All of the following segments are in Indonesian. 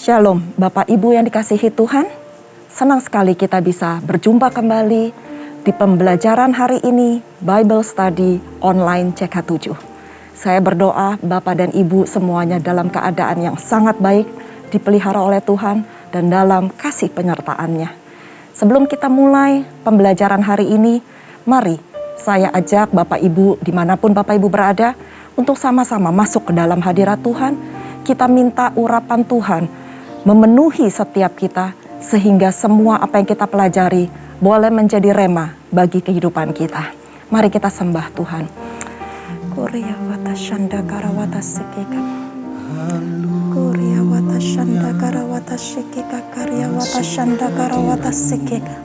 Shalom, Bapak Ibu yang dikasihi Tuhan. Senang sekali kita bisa berjumpa kembali di pembelajaran hari ini, Bible Study Online CK7. Saya berdoa Bapak dan Ibu semuanya dalam keadaan yang sangat baik, dipelihara oleh Tuhan dan dalam kasih penyertaan-Nya. Sebelum kita mulai pembelajaran hari ini, mari saya ajak Bapak Ibu dimanapun Bapak Ibu berada untuk sama-sama masuk ke dalam hadirat Tuhan. Kita minta urapan Tuhan memenuhi setiap kita sehingga semua apa yang kita pelajari boleh menjadi rema bagi kehidupan kita. Mari kita sembah Tuhan. Korea wata shanda karawata sikika. Korea wata shanda karawata sikika karya wata shanda karawata sikika.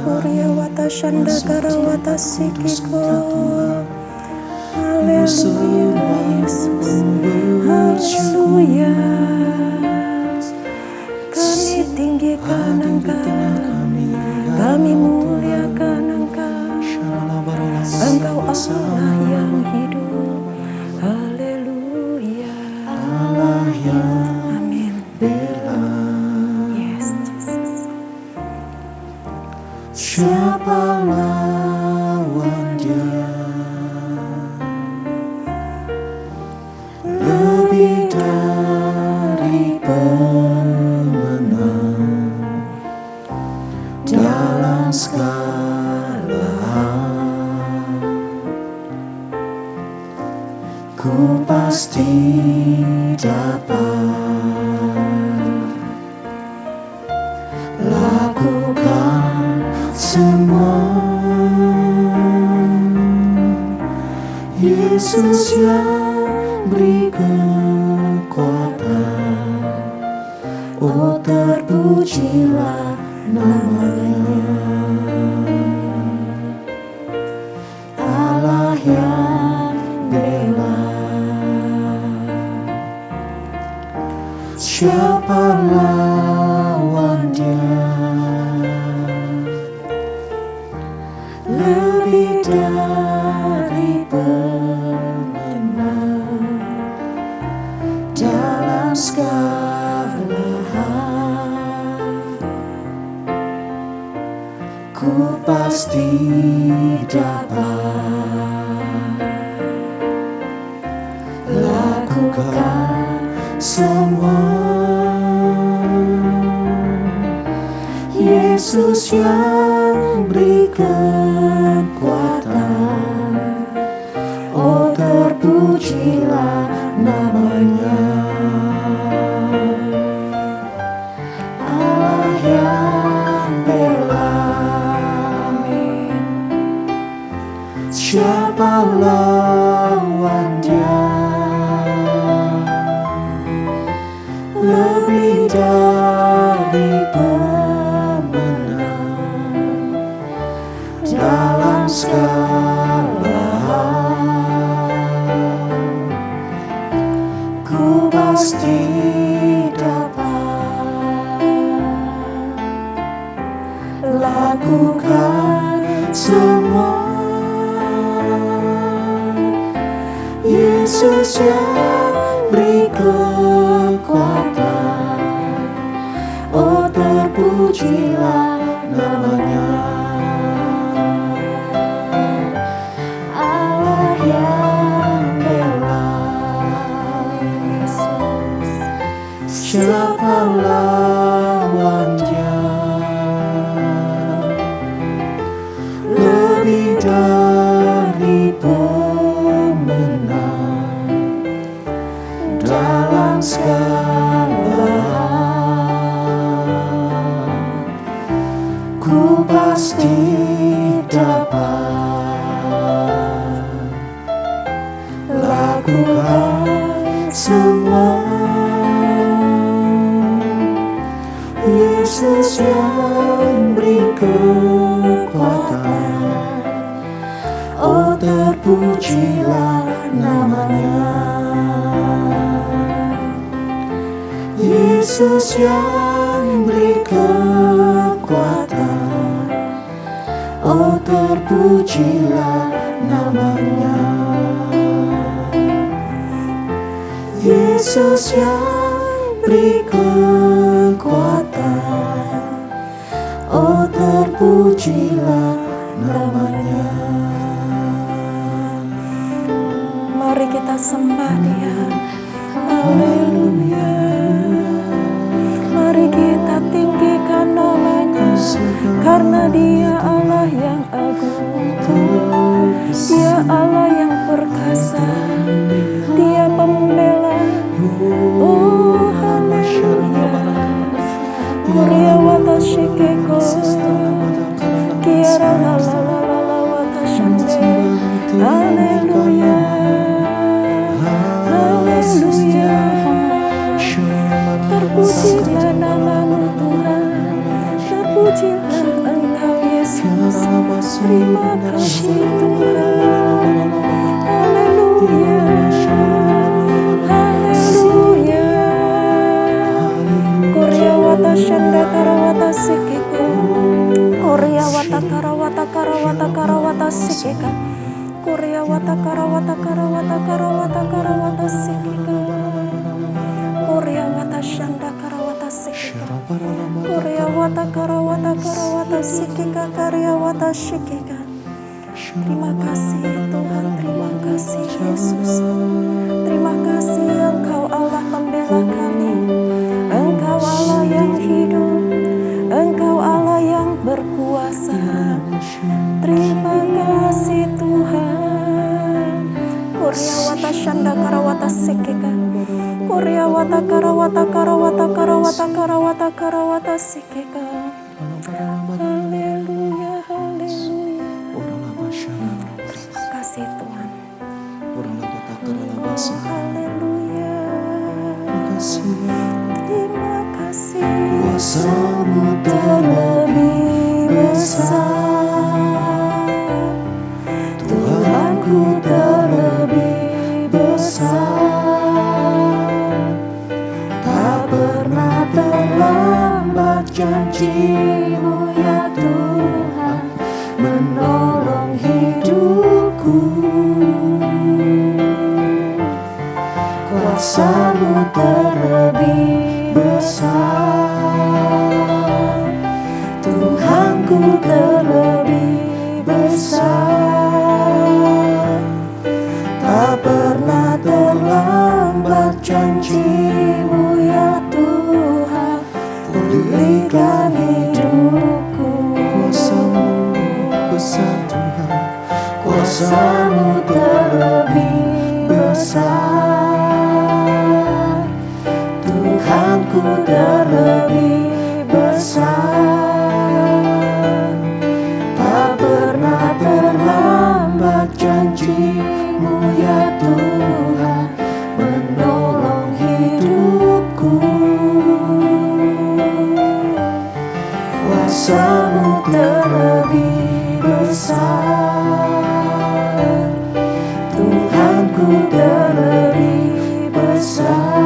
Korea wata shanda karawata sikiko. Haleluya Yesus. Haleluya. Kami tinggikan Engkau, kami muliakan Engkau, Engkau Allah yang hidup. Haleluya. Allah yang Amin. bela. Yes, Jesus. Siapa lawan Dia? Lebih dari pemenang dalam segala hal. Ku pasti dapat lakukan semua. Yesus yang beri kekuatan, oh terpujilah namanya. Allah yang bela. Siapa lawan Dia? Lebih dari pemenang dalam segala hal. Ku pasti dapat lakukan semua. Yesus yang beri kekuatan, oh terpujilah namanya. Allah yang bela. Siapa lawan Dia? Lebih dari pemenang dalam segala hal. Ku pasti dapat lakukan semua. Yesus yang beri kekuatan, oh terpujilah namanya. Allah yang bela. Yesus. Siapa lawan Dia? Lebih dari pemenang dalam segala hal. Ku pasti dapat lakukan semua. Yesus yang beri kekuatan, oh terpujilah namanya. Yesus yang beri kekuatan, oh terpujilah namanya. Yesus yang beri kekuatan. Oh terpujilah namanya. Mari kita sembah Dia. Haleluya. Mari kita tinggikan namanya, karena Dia Allah yang agung. Dia Allah yang perkasa. Dia pembela. Oh haleluya. Kuria wata shikeko. Kiara la la la la la wata shande. Haleluya. Haleluya. Terpujilah nama-Mu Tuhan. Terpujilah Engkau Yesus. Terima kasih Tuhan. Haleluya. Haleluya. Korea wata shanda karawata sikeko. Korea wata karawata karawata karawata sikeka. Korea wata karawata karawata karawata karawata sikeka. Korea wata shanda karawata sikeka. Korea wata karawata karawata sikeka. Korea wata shikeka. Terima kasih Tuhan, terima kasih Yesus. Terima kasih Engkau Allah pembela kami. Engkau Allah yang hidup. Engkau Allah yang berkuasa. Terima kasih Tuhan. Korea wata shanda karawata sikeka. Korea wata karawata karawata karawata karawata karawata sikeka. Haleluya, haleluya. Terima kasih Tuhan. Haleluya. Terima kasih. Kuasa-Mu terlebih besar, Tuhanku terlebih besar. Tak pernah terlambat janji-Mu ya Tuhan, menolong hidupku. Kuasa-Mu terlebih besar, Tuhanku terlebih besar. Tak pernah terlambat janji-Mu ya Tuhan, pulihkan hidupku. Kuasa-Mu besar Tuhan, kuasa-Mu terlebih besar, Tuhanku terlebih besar. Tak pernah terlambat janji-Mu ya Tuhan, menolong hidupku. Kuasa-Mu terlebih besar, Tuhanku terlebih besar.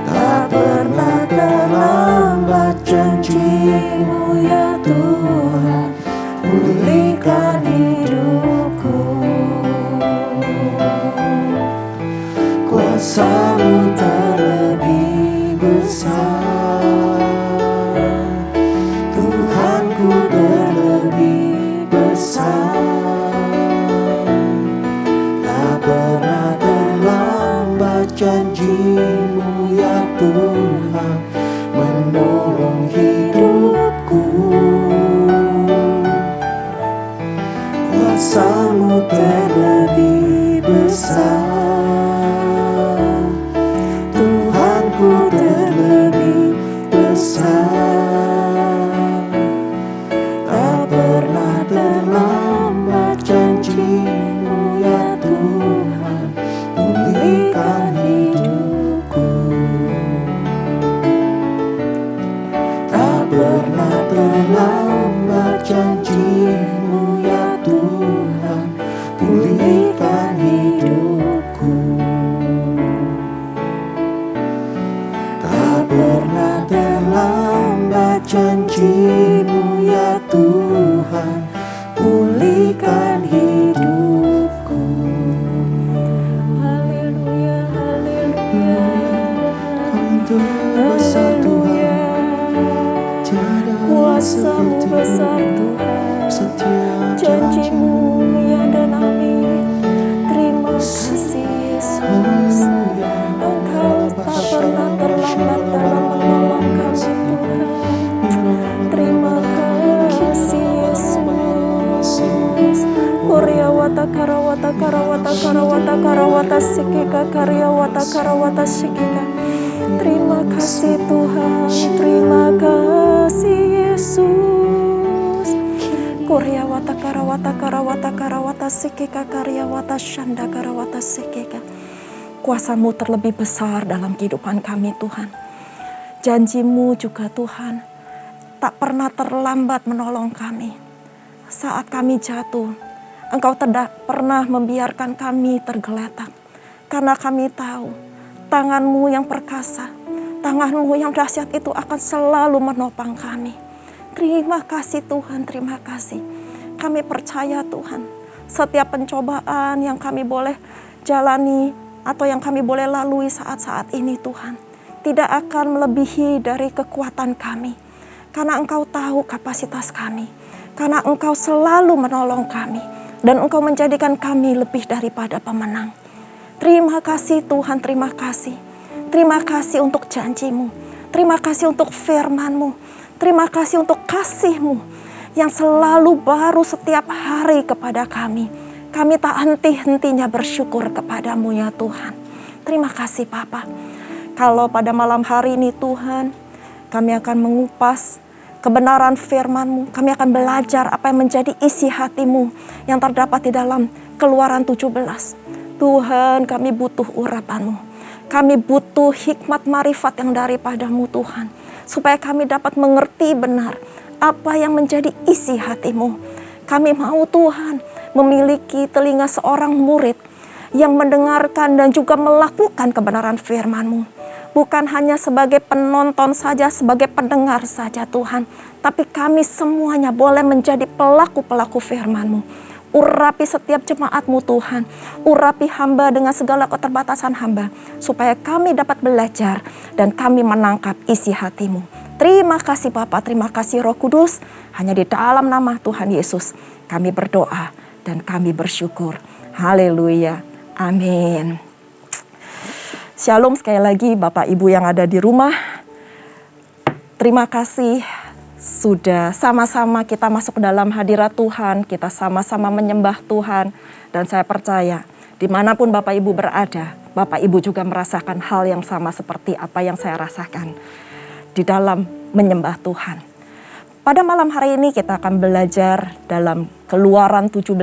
Tak pernah terlambat janji-Mu ya Tuhan, pulihkan hidupku. Kuasa-Mu terlebih besar, Tuhanku terlebih besar. Tak pernah terlambat janji-Mu ya Tuhan, menolong hidupku. Kuasa-Mu terlebih besar, Tuhanku terlebih besar. Tak pernah terlambat janji-Mu ya Tuhan, pulihkan hidupku. Tak pernah terlambat janji-Mu ya Tuhan, pulihkan hidupku. Tak pernah terlambat janji-Mu ya Tuhan, pulihkan hidupku. Haleluya, haleluya. karawata shikika. Terima kasih Tuhan, terima kasih Yesus. Koryawata karawata sikika karyawata shanda karawata sikika. Kuasa-Mu terlebih besar dalam kehidupan kami Tuhan. Janji-Mu juga Tuhan tak pernah terlambat menolong kami. Saat kami jatuh, Engkau tidak pernah membiarkan kami tergeletak. Karena kami tahu tangan-Mu yang perkasa, tangan-Mu yang dahsyat itu akan selalu menopang kami. Terima kasih Tuhan, terima kasih. Kami percaya Tuhan, setiap pencobaan yang kami boleh jalani atau yang kami boleh lalui saat-saat ini Tuhan, tidak akan melebihi dari kekuatan kami. Karena Engkau tahu kapasitas kami, karena Engkau selalu menolong kami, dan Engkau menjadikan kami lebih daripada pemenang. Terima kasih Tuhan, terima kasih. Terima kasih untuk janji-Mu, terima kasih untuk firman-Mu. Terima kasih untuk kasih-Mu yang selalu baru setiap hari kepada kami. Kami tak henti-hentinya bersyukur kepada-Mu ya Tuhan. Terima kasih Bapa. Kalau pada malam hari ini Tuhan, kami akan mengupas kebenaran firman-Mu. Kami akan belajar apa yang menjadi isi hati-Mu yang terdapat di dalam Keluaran 17. Tuhan, kami butuh urapan-Mu. Kami butuh hikmat marifat yang daripada-Mu Tuhan. Supaya kami dapat mengerti benar apa yang menjadi isi hati-Mu. Kami mau Tuhan memiliki telinga seorang murid yang mendengarkan dan juga melakukan kebenaran firman-Mu. Bukan hanya sebagai penonton saja, sebagai pendengar saja Tuhan. Tapi kami semuanya boleh menjadi pelaku-pelaku firman-Mu. Urapi setiap jemaat-Mu Tuhan. Urapi hamba dengan segala keterbatasan hamba. Supaya kami dapat belajar dan kami menangkap isi hati-Mu. Terima kasih Bapa, terima kasih Roh Kudus. Hanya di dalam nama Tuhan Yesus kami berdoa dan kami bersyukur. Haleluya. Amin. Shalom sekali lagi Bapak Ibu yang ada di rumah. Terima kasih sudah sama-sama kita masuk ke dalam hadirat Tuhan, kita sama-sama menyembah Tuhan. Dan saya percaya dimanapun Bapak Ibu berada, Bapak Ibu juga merasakan hal yang sama seperti apa yang saya rasakan di dalam menyembah Tuhan. Pada malam hari ini kita akan belajar dalam Keluaran 17.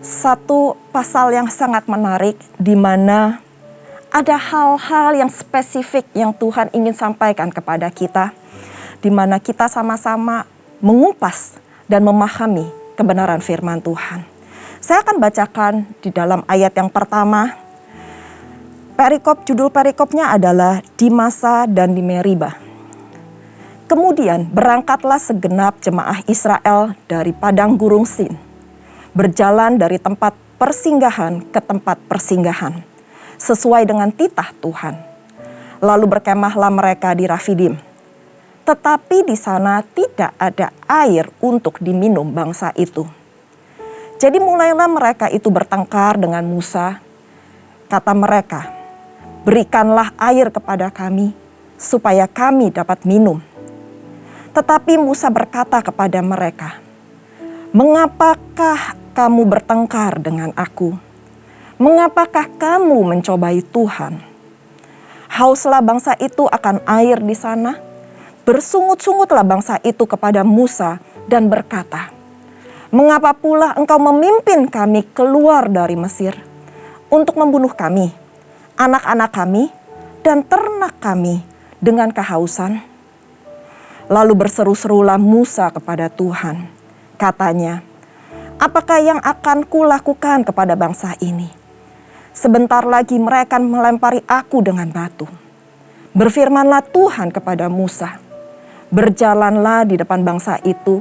Satu pasal yang sangat menarik di mana ada hal-hal yang spesifik yang Tuhan ingin sampaikan kepada kita. Di mana kita sama-sama mengupas dan memahami kebenaran firman Tuhan. Saya akan bacakan di dalam ayat yang pertama. Judul perikopnya adalah di Masa dan di Meriba. Kemudian berangkatlah segenap jemaah Israel dari padang gurun Sin, berjalan dari tempat persinggahan ke tempat persinggahan, sesuai dengan titah Tuhan. Lalu berkemahlah mereka di Rafidim. Tetapi di sana tidak ada air untuk diminum bangsa itu. Jadi mulailah mereka itu bertengkar dengan Musa. Kata mereka, berikanlah air kepada kami, supaya kami dapat minum. Tetapi Musa berkata kepada mereka, mengapakah kamu bertengkar dengan aku? Mengapakah kamu mencobai Tuhan? Hauslah bangsa itu akan air di sana. Bersungut-sungutlah bangsa itu kepada Musa dan berkata, mengapa pula engkau memimpin kami keluar dari Mesir untuk membunuh kami, anak-anak kami, dan ternak kami dengan kehausan? Lalu berseru-serulah Musa kepada Tuhan. Katanya, apakah yang akan kulakukan kepada bangsa ini? Sebentar lagi mereka akan melempari aku dengan batu. Berfirmanlah Tuhan kepada Musa, berjalanlah di depan bangsa itu,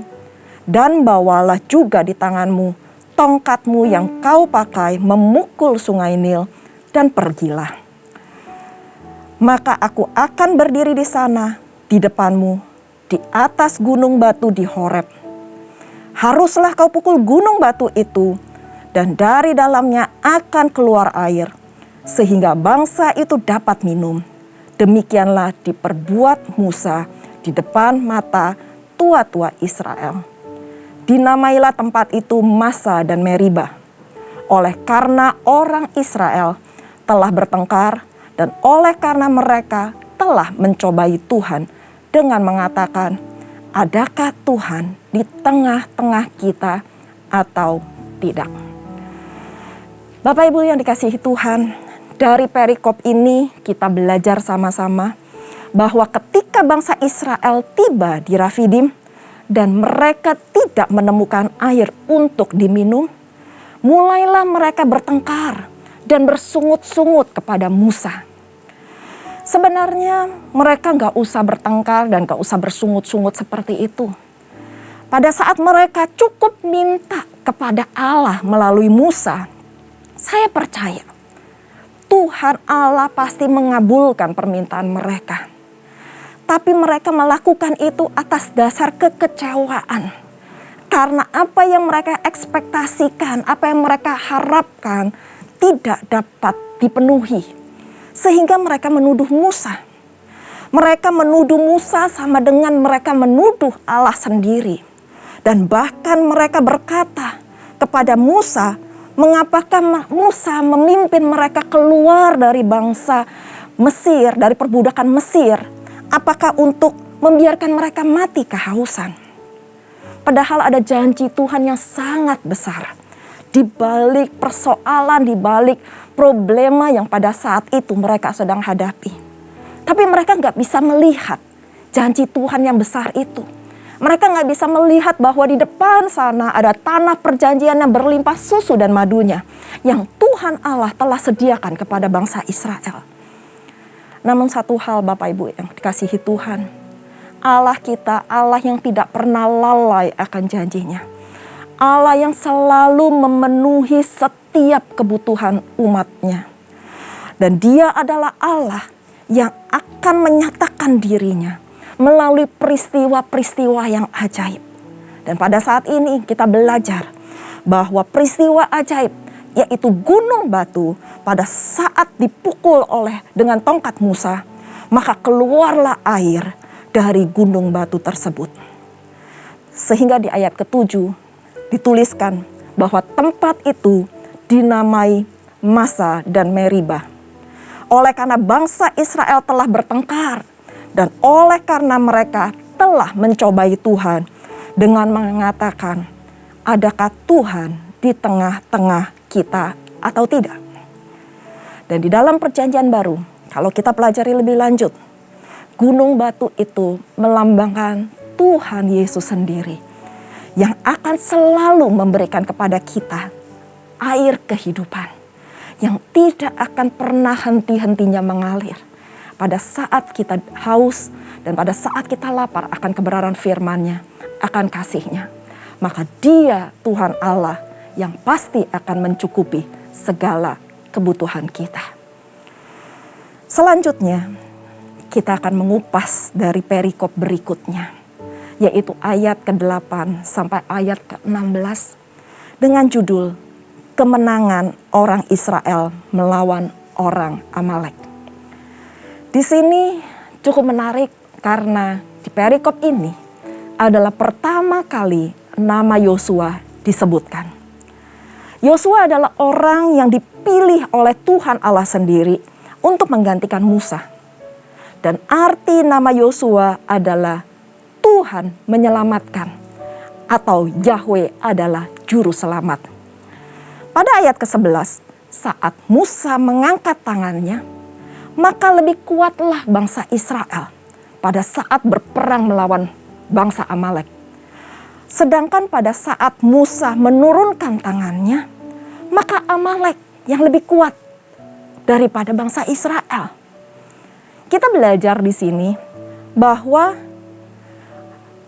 dan bawalah juga di tanganmu tongkatmu yang kau pakai memukul sungai Nil, dan pergilah. Maka aku akan berdiri di sana, di depanmu, di atas gunung batu di Horeb. Haruslah kau pukul gunung batu itu, dan dari dalamnya akan keluar air, sehingga bangsa itu dapat minum. Demikianlah diperbuat Musa di depan mata tua-tua Israel. Dinamailah tempat itu Masa dan Meriba, oleh karena orang Israel telah bertengkar, dan oleh karena mereka telah mencobai Tuhan dengan mengatakan, adakah Tuhan di tengah-tengah kita atau tidak? Bapak Ibu yang dikasihi Tuhan, dari perikop ini kita belajar sama-sama bahwa ketika bangsa Israel tiba di Rafidim dan mereka tidak menemukan air untuk diminum, mulailah mereka bertengkar dan bersungut-sungut kepada Musa. Sebenarnya mereka gak usah bertengkar dan gak usah bersungut-sungut seperti itu. Pada saat mereka cukup minta kepada Allah melalui Musa, saya percaya Tuhan Allah pasti mengabulkan permintaan mereka. Tapi mereka melakukan itu atas dasar kekecewaan. Karena apa yang mereka ekspektasikan, apa yang mereka harapkan tidak dapat dipenuhi. Sehingga mereka menuduh Musa. Mereka menuduh Musa sama dengan mereka menuduh Allah sendiri. Dan bahkan mereka berkata kepada Musa, mengapakah Musa memimpin mereka keluar dari bangsa Mesir, dari perbudakan Mesir? Apakah untuk membiarkan mereka mati kehausan? Padahal ada janji Tuhan yang sangat besar. Di balik persoalan, di balik problema yang pada saat itu mereka sedang hadapi. Tapi mereka gak bisa melihat janji Tuhan yang besar itu. Mereka gak bisa melihat bahwa di depan sana ada tanah perjanjian yang berlimpah susu dan madunya. Yang Tuhan Allah telah sediakan kepada bangsa Israel. Namun satu hal Bapak Ibu yang dikasihi Tuhan. Allah kita, Allah yang tidak pernah lalai akan janjinya. Allah yang selalu memenuhi setiap kebutuhan umatnya. Dan Dia adalah Allah yang akan menyatakan dirinya melalui peristiwa-peristiwa yang ajaib. Dan pada saat ini kita belajar bahwa peristiwa ajaib yaitu gunung batu pada saat dipukul dengan tongkat Musa, maka keluarlah air dari gunung batu tersebut. Sehingga di ayat ke-7 dituliskan bahwa tempat itu dinamai Masa dan Meriba. Oleh karena bangsa Israel telah bertengkar dan oleh karena mereka telah mencobai Tuhan dengan mengatakan, adakah Tuhan di tengah-tengah kita atau tidak? Dan di dalam perjanjian baru, kalau kita pelajari lebih lanjut, gunung batu itu melambangkan Tuhan Yesus sendiri yang akan selalu memberikan kepada kita air kehidupan yang tidak akan pernah henti-hentinya mengalir. Pada saat kita haus dan pada saat kita lapar akan kebenaran firman-Nya, akan kasih-Nya, maka Dia Tuhan Allah yang pasti akan mencukupi segala kebutuhan kita. Selanjutnya, kita akan mengupas dari perikop berikutnya, yaitu ayat ke-8 sampai ayat ke-16 dengan judul Kemenangan orang Israel melawan orang Amalek. Di sini cukup menarik karena di perikop ini adalah pertama kali nama Yosua disebutkan. Yosua adalah orang yang dipilih oleh Tuhan Allah sendiri untuk menggantikan Musa. Dan arti nama Yosua adalah Tuhan menyelamatkan atau Yahweh adalah juru selamat. Pada ayat ke-11, saat Musa mengangkat tangannya, maka lebih kuatlah bangsa Israel pada saat berperang melawan bangsa Amalek. Sedangkan pada saat Musa menurunkan tangannya, maka Amalek yang lebih kuat daripada bangsa Israel. Kita belajar di sini bahwa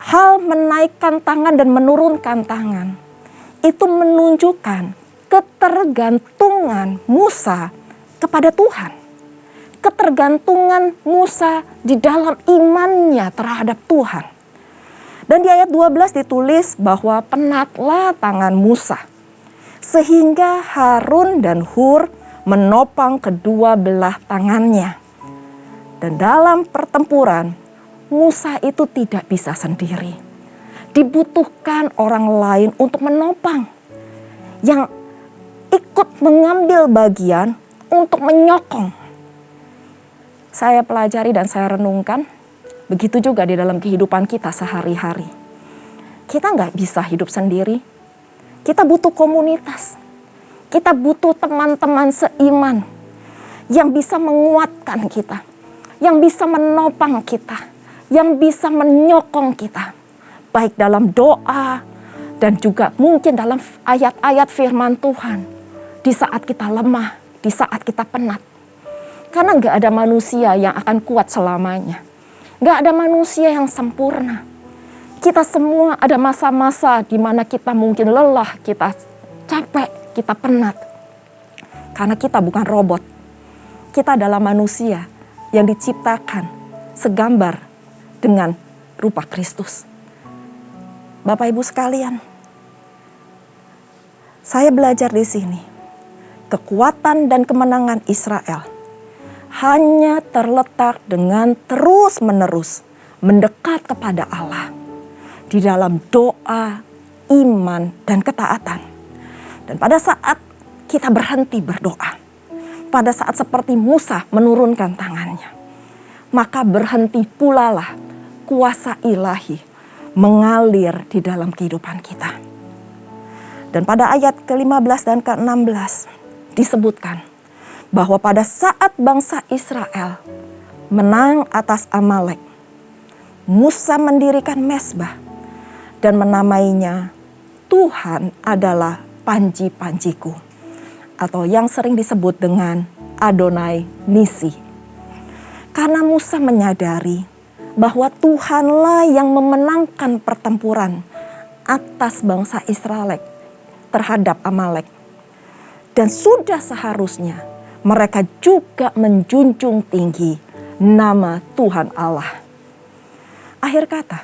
hal menaikkan tangan dan menurunkan tangan itu menunjukkan ketergantungan Musa kepada Tuhan. Ketergantungan Musa di dalam imannya terhadap Tuhan. Dan di ayat 12 ditulis bahwa penatlah tangan Musa, sehingga Harun dan Hur menopang kedua belah tangannya. Dan dalam pertempuran, Musa itu tidak bisa sendiri. Dibutuhkan orang lain untuk menopang. Yang ikut mengambil bagian untuk menyokong. Saya pelajari dan saya renungkan, begitu juga di dalam kehidupan kita sehari-hari. Kita nggak bisa hidup sendiri. Kita butuh komunitas. Kita butuh teman-teman seiman yang bisa menguatkan kita, yang bisa menopang kita, yang bisa menyokong kita. Baik dalam doa dan juga mungkin dalam ayat-ayat firman Tuhan. Di saat kita lemah, di saat kita penat. Karena nggak ada manusia yang akan kuat selamanya. Nggak ada manusia yang sempurna. Kita semua ada masa-masa di mana kita mungkin lelah, kita capek, kita penat. Karena kita bukan robot. Kita adalah manusia yang diciptakan segambar dengan rupa Kristus. Bapak Ibu sekalian, saya belajar di sini. Kekuatan dan kemenangan Israel hanya terletak dengan terus-menerus mendekat kepada Allah di dalam doa, iman, dan ketaatan. Dan pada saat kita berhenti berdoa, pada saat seperti Musa menurunkan tangannya, maka berhenti pula lah kuasa ilahi mengalir di dalam kehidupan kita. Dan pada ayat ke-15 dan ke-16 disebutkan bahwa pada saat bangsa Israel menang atas Amalek, Musa mendirikan mezbah dan menamainya Tuhan adalah panji-panjiku, atau yang sering disebut dengan Adonai Nisi. Karena Musa menyadari bahwa Tuhanlah yang memenangkan pertempuran atas bangsa Israel terhadap Amalek. Dan sudah seharusnya mereka juga menjunjung tinggi nama Tuhan Allah. Akhir kata,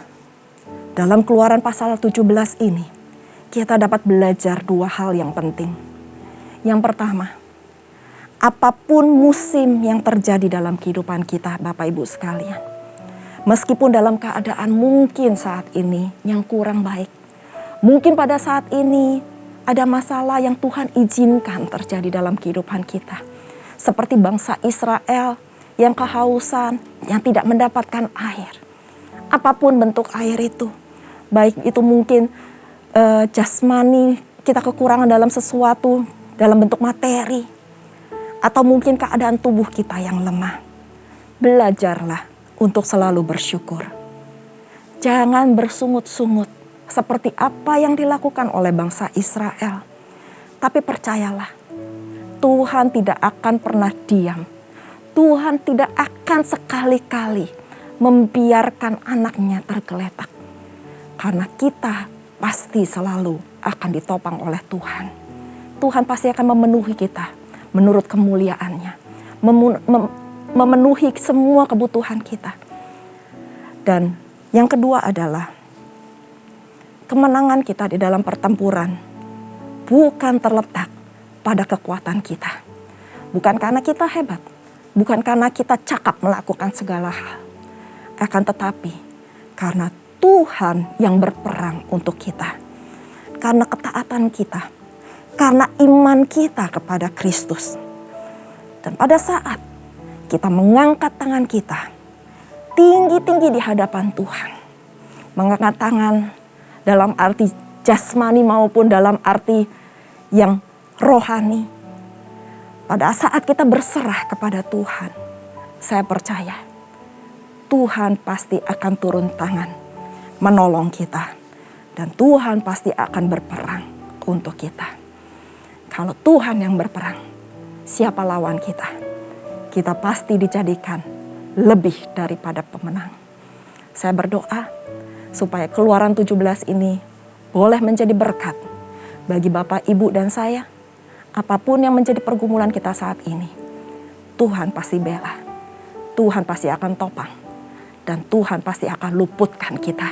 dalam Keluaran pasal 17 ini, kita dapat belajar dua hal yang penting. Yang pertama, apapun musim yang terjadi dalam kehidupan kita, Bapak Ibu sekalian, meskipun dalam keadaan mungkin saat ini yang kurang baik, mungkin pada saat ini ada masalah yang Tuhan izinkan terjadi dalam kehidupan kita. Seperti bangsa Israel yang kehausan, yang tidak mendapatkan air. Apapun bentuk air itu, baik itu mungkin jasmani, kita kekurangan dalam sesuatu, dalam bentuk materi, atau mungkin keadaan tubuh kita yang lemah. Belajarlah untuk selalu bersyukur. Jangan bersungut-sungut seperti apa yang dilakukan oleh bangsa Israel. Tapi percayalah, Tuhan tidak akan pernah diam. Tuhan tidak akan sekali-kali membiarkan anaknya tergeletak. Karena kita pasti selalu akan ditopang oleh Tuhan. Tuhan pasti akan memenuhi kita menurut kemuliaannya. Memenuhi semua kebutuhan kita. Dan yang kedua adalah kemenangan kita di dalam pertempuran bukan terletak pada kekuatan kita. Bukan karena kita hebat, bukan karena kita cakap melakukan segala hal. Akan tetapi karena Tuhan yang berperang untuk kita. Karena ketaatan kita, karena iman kita kepada Kristus. Dan pada saat kita mengangkat tangan kita tinggi-tinggi di hadapan Tuhan, mengangkat tangan dalam arti jasmani maupun dalam arti yang rohani. Pada saat kita berserah kepada Tuhan, saya percaya Tuhan pasti akan turun tangan menolong kita. Dan Tuhan pasti akan berperang untuk kita. Kalau Tuhan yang berperang, siapa lawan kita? Kita pasti dijadikan lebih daripada pemenang. Saya berdoa supaya Keluaran 17 ini boleh menjadi berkat bagi Bapak, Ibu, dan saya. Apapun yang menjadi pergumulan kita saat ini, Tuhan pasti bela. Tuhan pasti akan topang. Dan Tuhan pasti akan luputkan kita.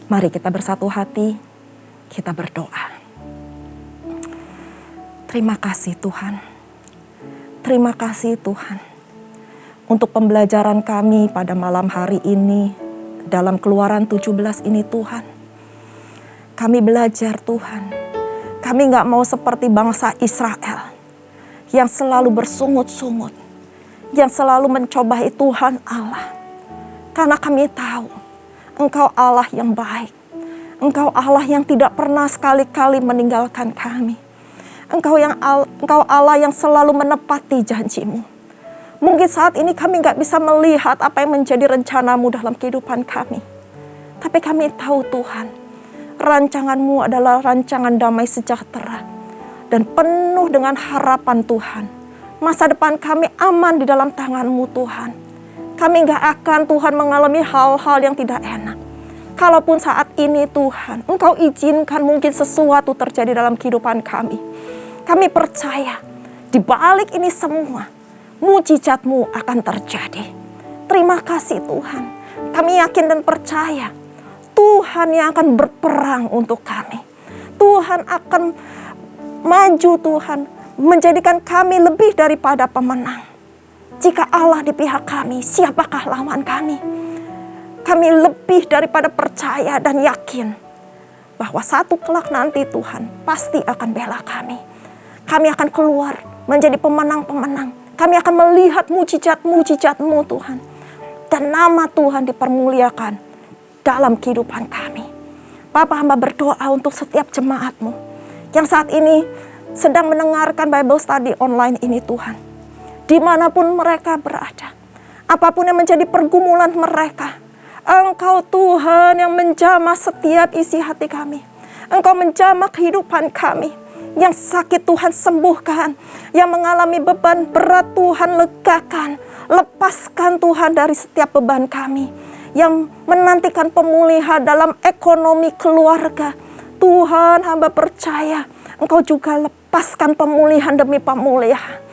Mari kita bersatu hati, kita berdoa. Terima kasih Tuhan. Terima kasih Tuhan. Untuk pembelajaran kami pada malam hari ini, dalam Keluaran 17 ini Tuhan. Kami belajar Tuhan. Kami gak mau seperti bangsa Israel yang selalu bersungut-sungut, yang selalu mencobai Tuhan Allah. Karena kami tahu Engkau Allah yang baik. Engkau Allah yang tidak pernah sekali-kali meninggalkan kami. Engkau Allah yang selalu menepati janji-Mu. Mungkin saat ini kami gak bisa melihat apa yang menjadi rencana-Mu dalam kehidupan kami. Tapi kami tahu Tuhan, rancangan-Mu adalah rancangan damai sejahtera dan penuh dengan harapan Tuhan. Masa depan kami aman di dalam tangan-Mu Tuhan. Kami gak akan Tuhan mengalami hal-hal yang tidak enak. Kalaupun saat ini Tuhan, Engkau izinkan mungkin sesuatu terjadi dalam kehidupan kami. Kami percaya di balik ini semua, mujizat-Mu akan terjadi. Terima kasih Tuhan. Kami yakin dan percaya Tuhan yang akan berperang untuk kami. Tuhan akan maju Tuhan, menjadikan kami lebih daripada pemenang. Jika Allah di pihak kami, siapakah lawan kami? Kami lebih daripada percaya dan yakin bahwa satu kelak nanti Tuhan pasti akan bela kami. Kami akan keluar menjadi pemenang-pemenang. Kami akan melihat mujizat-mujizat-Mu Tuhan. Dan nama Tuhan dipermuliakan dalam kehidupan kami. Bapa, hamba berdoa untuk setiap jemaat-Mu yang saat ini sedang mendengarkan Bible Study online ini Tuhan. Dimanapun mereka berada, apapun yang menjadi pergumulan mereka, Engkau Tuhan yang menjamah setiap isi hati kami. Engkau menjamah kehidupan kami. Yang sakit Tuhan sembuhkan, yang mengalami beban berat Tuhan legakan. Lepaskan Tuhan dari setiap beban kami. Yang menantikan pemulihan dalam ekonomi keluarga. Tuhan, hamba percaya Engkau juga lepaskan pemulihan demi pemulihan.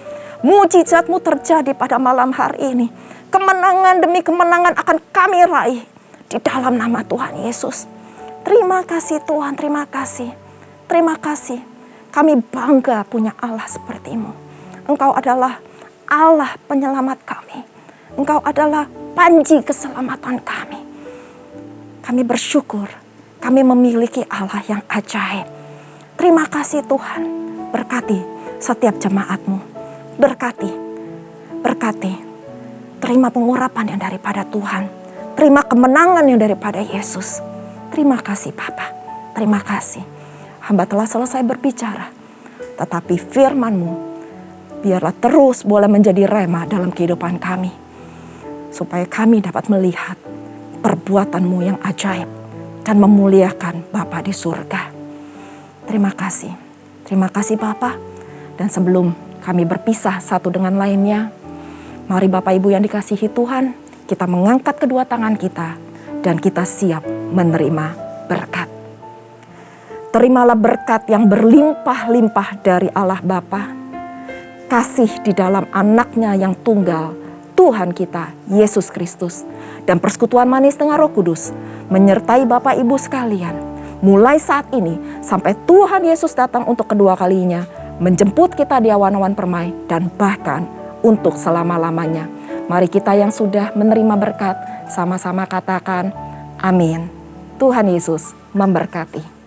Mujizat-Mu terjadi pada malam hari ini. Kemenangan demi kemenangan akan kami raih di dalam nama Tuhan Yesus. Terima kasih Tuhan, terima kasih. Terima kasih. Kami bangga punya Allah seperti-Mu. Engkau adalah Allah penyelamat kami. Engkau adalah panji keselamatan kami. Kami bersyukur kami memiliki Allah yang ajaib. Terima kasih Tuhan. Berkati setiap jemaat-Mu. Berkati. Terima pengurapan yang daripada Tuhan. Terima kemenangan yang daripada Yesus. Terima kasih Bapa. Terima kasih. Hamba telah selesai berbicara. Tetapi firman-Mu biarlah terus boleh menjadi rema dalam kehidupan kami. Supaya kami dapat melihat perbuatan-Mu yang ajaib. Dan memuliakan Bapa di surga. Terima kasih. Terima kasih Bapa. Dan sebelum kami berpisah satu dengan lainnya, mari Bapak Ibu yang dikasihi Tuhan, kita mengangkat kedua tangan kita dan kita siap menerima berkat. Terimalah berkat yang berlimpah-limpah dari Allah Bapa, kasih di dalam anaknya yang tunggal, Tuhan kita, Yesus Kristus, dan persekutuan manis dengan Roh Kudus, menyertai Bapak Ibu sekalian, mulai saat ini sampai Tuhan Yesus datang untuk kedua kalinya, menjemput kita di awan-awan permai, dan bahkan untuk selama-lamanya. Mari kita yang sudah menerima berkat, sama-sama katakan, amin. Tuhan Yesus memberkati.